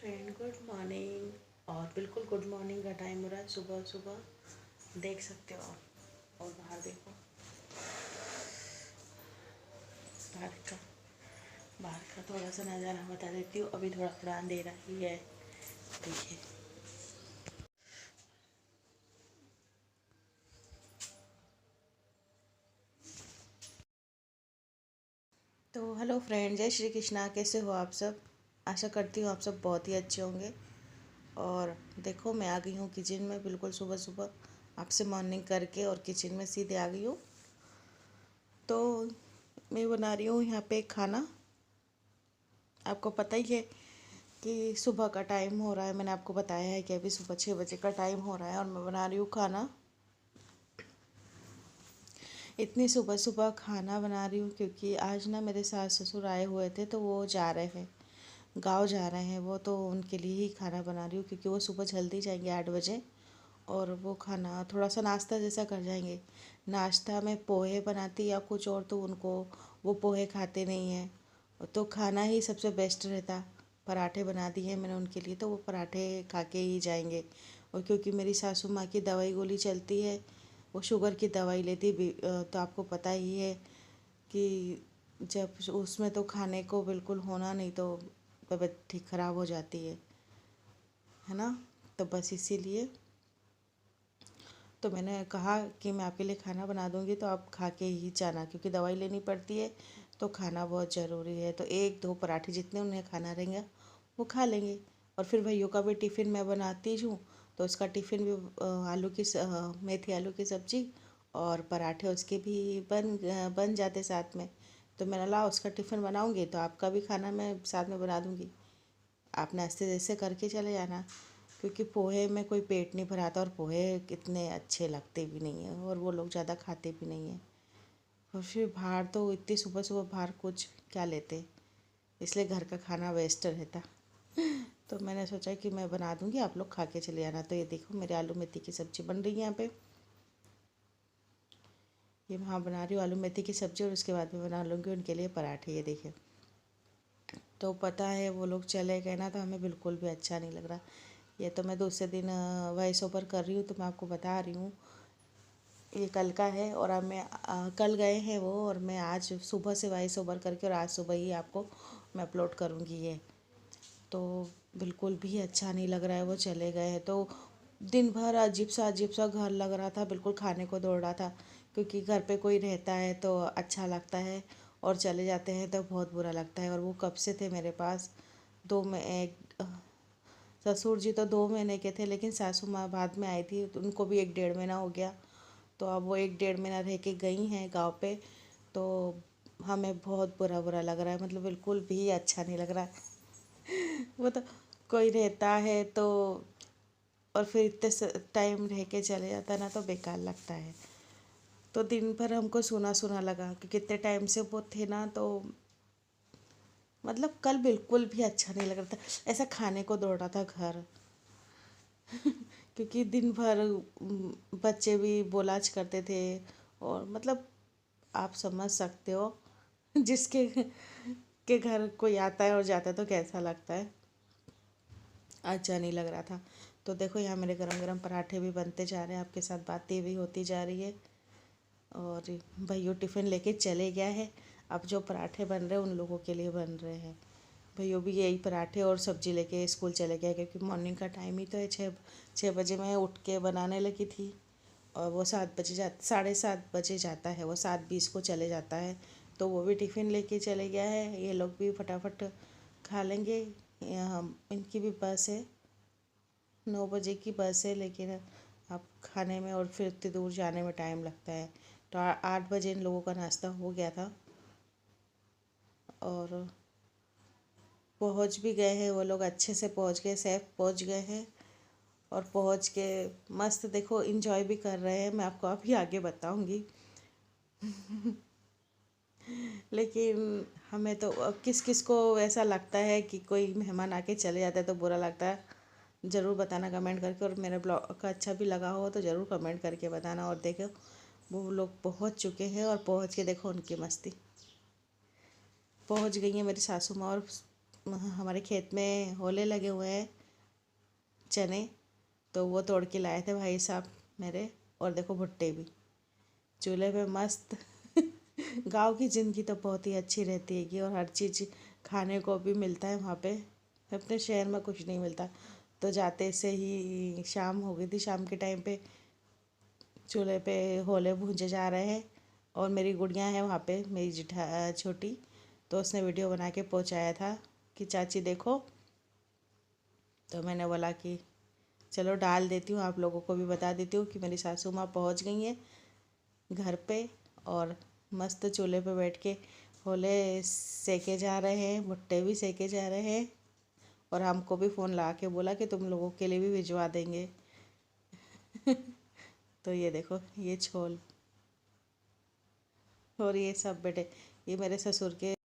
Friend, good morning. और बिल्कुल good morning का टाइम हो रहा है, सुबह सुबह देख सकते हो आप। और बाहर देखो, बाहर का बाहर का थोड़ा सा नज़ारा बता देती हूँ। अभी थोड़ा थोड़ा अंधेरा ही है, देखिए। तो हेलो फ्रेंड, जय श्री कृष्णा। कैसे हो आप सब? आशा करती हूँ आप सब बहुत ही अच्छे होंगे। और देखो, मैं आ गई हूँ किचन में बिल्कुल सुबह सुबह आपसे मॉर्निंग करके, और किचन में सीधे आ गई हूँ। तो मैं बना रही हूँ यहाँ पे खाना। आपको पता ही है कि सुबह का टाइम हो रहा है। मैंने आपको बताया है कि अभी सुबह 6 बजे का टाइम हो रहा है और मैं बना रही हूँ खाना। इतनी सुबह सुबह खाना बना रही हूँ क्योंकि आज ना मेरे सास ससुर आए हुए थे, तो वो जा रहे हैं, गाँव जा रहे हैं वो। तो उनके लिए ही खाना बना रही हूँ क्योंकि वो सुबह जल्दी जाएंगे 8 बजे। और वो खाना थोड़ा सा नाश्ता जैसा कर जाएंगे। नाश्ता में पोहे बनाती या कुछ और, तो उनको वो पोहे खाते नहीं हैं, तो खाना ही सबसे बेस्ट रहता। पराठे बना दिए मैंने उनके लिए, तो वो पराठे खा के ही जाएंगे। और क्योंकि मेरी सासू माँ की दवाई गोली चलती है, वो शुगर की दवाई लेती तो आपको पता ही है कि जब उसमें तो खाने को बिल्कुल होना नहीं, तो तबीयत ठीक ख़राब हो जाती है ना। तो बस इसीलिए तो मैंने कहा कि मैं आपके लिए खाना बना दूंगी, तो आप खा के ही जाना, क्योंकि दवाई लेनी पड़ती है, तो खाना बहुत ज़रूरी है। तो एक दो पराठे जितने उन्हें खाना रहेंगे वो खा लेंगे। और फिर भैया का भी टिफ़िन मैं बनाती हूँ, तो उसका टिफ़िन भी मेथी आलू की सब्ज़ी और पराठे उसके भी बन जाते साथ में। तो मैंने ला उसका टिफ़िन बनाऊँगी, तो आपका भी खाना मैं साथ में बना दूँगी। आप नाश्ते जैसे करके चले जाना, क्योंकि पोहे में कोई पेट नहीं भराता, और पोहे कितने अच्छे लगते भी नहीं हैं, और वो लोग ज़्यादा खाते भी नहीं हैं। और फिर बाहर तो इतनी सुबह सुबह बाहर कुछ क्या लेते, इसलिए घर का खाना बेस्ट रहता। तो मैंने सोचा कि मैं बना दूंगी, आप लोग खा के चले जाना। तो ये देखो, मेरे आलू मेथी की सब्ज़ी बन रही है यहाँ पे। ये वहाँ बना रही हूँ आलू मेथी की सब्ज़ी, और उसके बाद में बना लूँगी उनके लिए पराठे। ये देखिए, तो पता है वो लोग चले गए ना, तो हमें बिल्कुल भी अच्छा नहीं लग रहा। ये तो मैं दूसरे दिन वॉइस ओवर कर रही हूँ, तो मैं आपको बता रही हूँ ये कल का है। और अब मैं कल गए हैं वो, और मैं आज सुबह से वॉइस ओवर करके, और आज सुबह ही आपको मैं अपलोड करूँगी ये। तो बिल्कुल भी अच्छा नहीं लग रहा है, वो चले गए हैं। तो दिन भर अजीब सा घर लग रहा था, बिल्कुल खाने को दौड़ रहा था, क्योंकि घर पे कोई रहता है तो अच्छा लगता है, और चले जाते हैं तो बहुत बुरा लगता है। और वो कब से थे मेरे पास, दो में एक ससुर जी तो 2 महीने के थे, लेकिन सासू माँ बाद में आई थी, तो उनको भी 1 डेढ़ महीना हो गया। तो अब वो 1 डेढ़ महीना रह के गई हैं गाँव पे। तो हमें बहुत बुरा बुरा लग रहा है, मतलब बिल्कुल भी अच्छा नहीं लग रहा है। वो तो कोई रहता है तो, और फिर इतने टाइम रह के चले जाता है ना, तो बेकार लगता है। तो दिन भर हमको सुना सुना लगा कि कितने टाइम से वो थे ना, तो मतलब कल बिल्कुल भी अच्छा नहीं लग रहा था, ऐसा खाने को दौड़ रहा था घर। क्योंकि दिन भर बच्चे भी बोलाच करते थे, और मतलब आप समझ सकते हो जिसके के घर कोई आता है और जाता है तो कैसा लगता है। अच्छा नहीं लग रहा था। तो देखो, यहाँ मेरे गरम गरम पराठे भी बनते जा रहे हैं, आपके साथ बातें भी होती जा रही है। और भैया टिफ़िन लेके चले गया है। अब जो पराठे बन रहे हैं उन लोगों के लिए बन रहे हैं। भैया भी यही पराठे और सब्ज़ी लेके स्कूल चले गए, क्योंकि मॉर्निंग का टाइम ही तो है। 6 बजे मैं उठ के बनाने लगी थी, और वो 7 बजे 7:30 बजे जाता है, वो 7:20 को चले जाता है। तो वो भी टिफ़िन लेके चले गया है, ये लोग भी फटाफट खा लेंगे। यहाँ इनकी भी बस है, 9 बजे की बस है, लेकिन अब खाने में और फिर इतनी दूर जाने में टाइम लगता है। तो 8 बजे इन लोगों का नाश्ता हो गया था, और पहुंच भी गए हैं वो लोग, अच्छे से पहुंच गए, सेफ पहुंच गए हैं। और पहुंच के मस्त देखो इंजॉय भी कर रहे हैं, मैं आपको अभी आगे बताऊंगी। लेकिन हमें तो किस किस को ऐसा लगता है कि कोई मेहमान आके चले जाता है तो बुरा लगता है, ज़रूर बताना कमेंट करके। और मेरे ब्लॉग का अच्छा भी लगा हो तो ज़रूर कमेंट करके बताना। और देखो, वो लोग पहुंच चुके हैं, और पहुंच के देखो उनकी मस्ती। पहुंच गई हैं मेरी सासू माँ, और हमारे खेत में होले लगे हुए हैं चने, तो वो तोड़ के लाए थे भाई साहब मेरे। और देखो भुट्टे भी चूल्हे पे मस्त। गांव की ज़िंदगी तो बहुत ही अच्छी रहती है कि, और हर चीज़ खाने को भी मिलता है वहाँ पे। अपने शहर में कुछ नहीं मिलता। तो जाते से ही शाम हो गई थी, शाम के टाइम पे चूल्हे पे होले भूंजे जा रहे हैं। और मेरी गुड़िया है वहाँ पे, मेरी जिठा छोटी, तो उसने वीडियो बना के पहुँचाया था कि चाची देखो। तो मैंने बोला कि चलो डाल देती हूँ, आप लोगों को भी बता देती हूँ कि मेरी सासू माँ पहुँच गई हैं घर पे। और मस्त चूल्हे पे बैठ के होले सेके जा रहे हैं, भुट्टे भी सेके जा रहे हैं। और हमको भी फ़ोन लगा के बोला कि तुम लोगों के लिए भी भिजवा देंगे। तो ये देखो ये छोल और ये सब बेटे, ये मेरे ससुर के